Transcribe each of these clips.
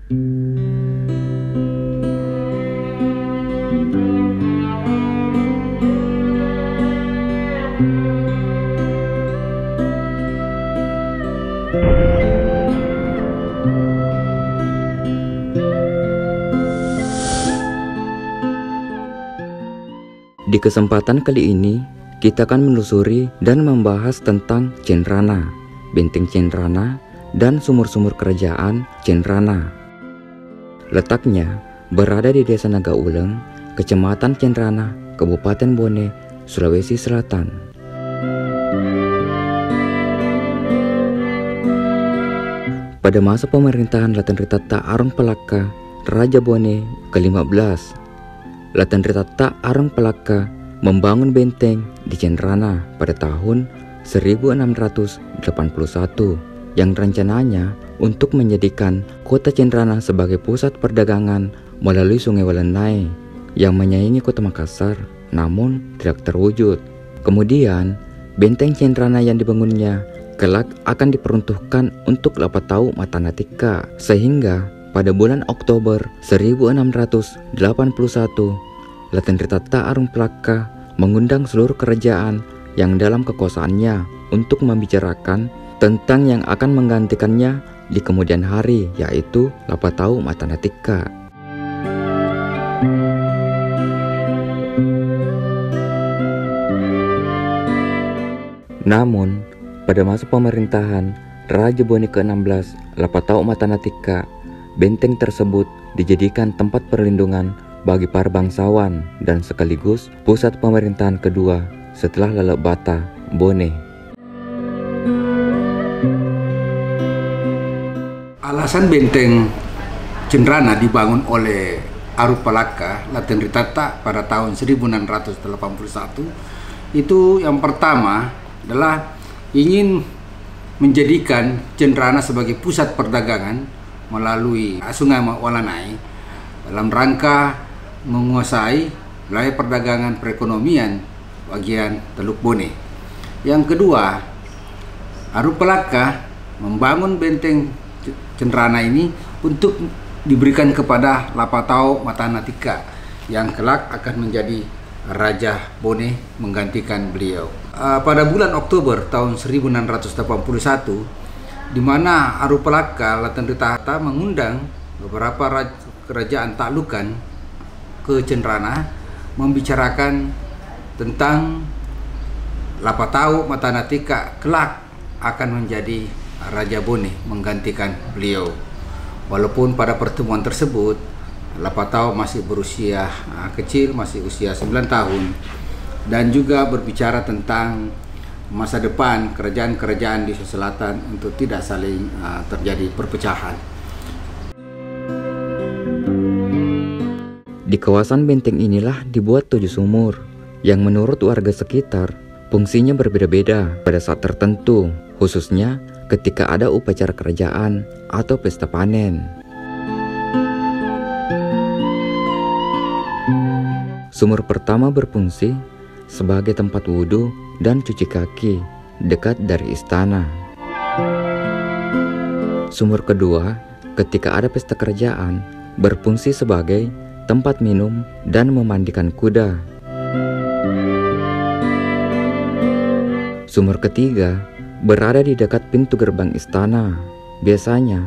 Di kesempatan kali ini, kita akan menelusuri dan membahas tentang Cenrana, Benteng Cenrana, dan sumur-sumur kerajaan Cenrana. Letaknya berada di Desa Nagauleng, Kecamatan Cenrana, Kabupaten Bone, Sulawesi Selatan. Pada masa pemerintahan Latenritata Arong Palaka, Raja Bone ke-15, Latenritata Arong Palaka membangun benteng di Cenrana pada tahun 1681 yang rencananya untuk menjadikan kota Cenrana sebagai pusat perdagangan melalui Sungai Walenai yang menyaingi kota Makassar, namun tidak terwujud. Kemudian, benteng Cenrana yang dibangunnya kelak akan diperuntukkan untuk Lapatau Matanatika, sehingga pada bulan Oktober 1681, Latenritata Arong Palaka mengundang seluruh kerajaan yang dalam kekuasaannya untuk membicarakan tentang yang akan menggantikannya di kemudian hari, yaitu Lapatau Matanatika. Namun, pada masa pemerintahan Raja Bone ke-16 Lapatau Matanatika, benteng tersebut dijadikan tempat perlindungan bagi para bangsawan dan sekaligus pusat pemerintahan kedua setelah Lalebata, Bone. Alasan benteng Cenrana dibangun oleh Arong Palaka Latenritata pada tahun 1681 itu yang pertama adalah ingin menjadikan Cenrana sebagai pusat perdagangan melalui Sungai Walenai dalam rangka menguasai wilayah perdagangan perekonomian bagian Teluk Bone. Yang kedua, Arong Palaka membangun benteng Cenrana ini untuk diberikan kepada Lapatau Matanatika yang kelak akan menjadi Raja Bone menggantikan beliau. Pada bulan Oktober tahun 1681, di mana Arong Palaka Latenritata mengundang beberapa kerajaan taklukan ke Cenrana membicarakan tentang Lapatau Matanatika kelak akan menjadi Raja Bone menggantikan beliau. Walaupun pada pertemuan tersebut Lapatau masih berusia kecil, masih usia 9 tahun, dan juga berbicara tentang masa depan kerajaan-kerajaan di Sulawesi Selatan untuk tidak saling terjadi perpecahan. Di kawasan benteng inilah dibuat 7 sumur yang menurut warga sekitar fungsinya berbeda-beda pada saat tertentu, khususnya ketika ada upacara kerajaan atau pesta panen. Sumur pertama berfungsi sebagai tempat wudhu dan cuci kaki dekat dari istana. Sumur kedua, ketika ada pesta kerajaan, berfungsi sebagai tempat minum dan memandikan kuda. Sumur ketiga berada di dekat pintu gerbang istana. Biasanya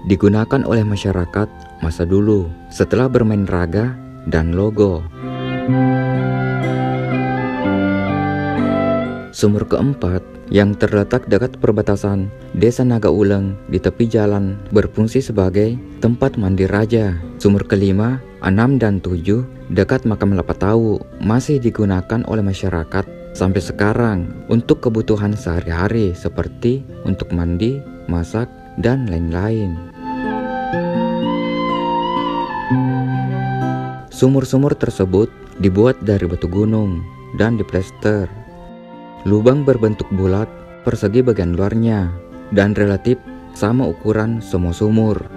digunakan oleh masyarakat masa dulu setelah bermain raga dan logo. Sumur keempat yang terletak dekat perbatasan Desa Nagauleng di tepi jalan berfungsi sebagai tempat mandi raja. Sumur kelima, 6 dan 7 dekat makam Lapatau masih digunakan oleh masyarakat sampai sekarang untuk kebutuhan sehari-hari seperti untuk mandi, masak, dan lain-lain. Sumur-sumur tersebut dibuat dari batu gunung dan diplester. Lubang berbentuk bulat, persegi bagian luarnya, dan relatif sama ukuran semua sumur.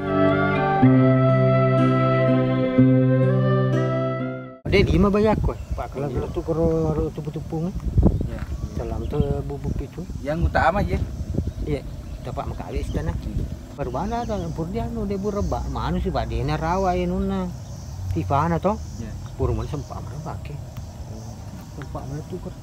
Ada di mana banyak kok? Pak kalau tu kalau tupu-tupung, ya. Dalam tu bubuk itu. Yang utama je. Iya, dapat makali istana. Perbana ta purdiano de burba manu si ba dena rawa nuna tifana to. Ya. Puro man sempa man pake. Sempa man tukar.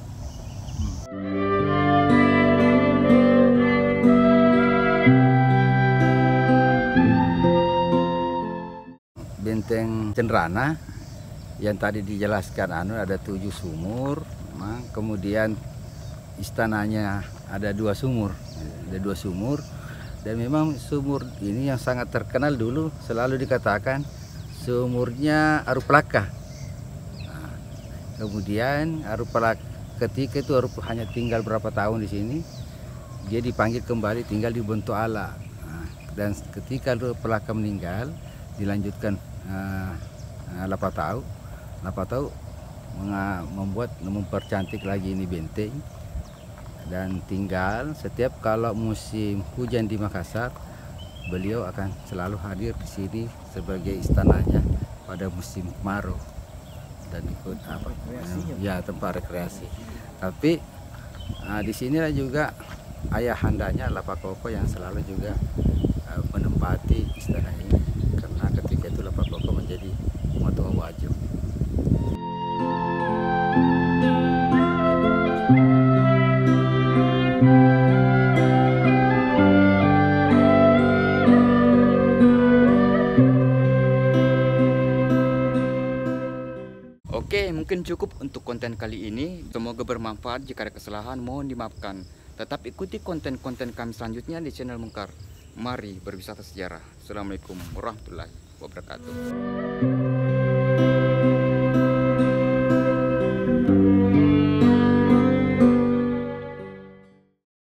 Benteng Cenrana yang tadi dijelaskan ada 7 sumur, kemudian istananya ada 2 sumur, dan memang sumur ini yang sangat terkenal dulu selalu dikatakan sumurnya Arupalaka. Nah, kemudian Arupalaka ketika itu hanya tinggal berapa tahun di sini, dia dipanggil kembali tinggal di Bontoala. Nah, dan ketika Arupalaka meninggal, dilanjutkan Lapatau mempercantik lagi ini benteng, dan tinggal setiap kalau musim hujan di Makassar, beliau akan selalu hadir di sini sebagai istananya pada musim kemarau dan ikut tempat rekreasi. Tapi di sinilah juga ayahandanya Lapakoko yang selalu juga menempati istana ini, karena ketika itu Lapakoko menjadi Motoa Wajo. Oke, mungkin cukup untuk konten kali ini. Semoga bermanfaat. Jika ada kesalahan, mohon dimaafkan. Tetap ikuti konten-konten kami selanjutnya di channel Mungkar. Mari berwisata sejarah. Assalamualaikum warahmatullahi wabarakatuh.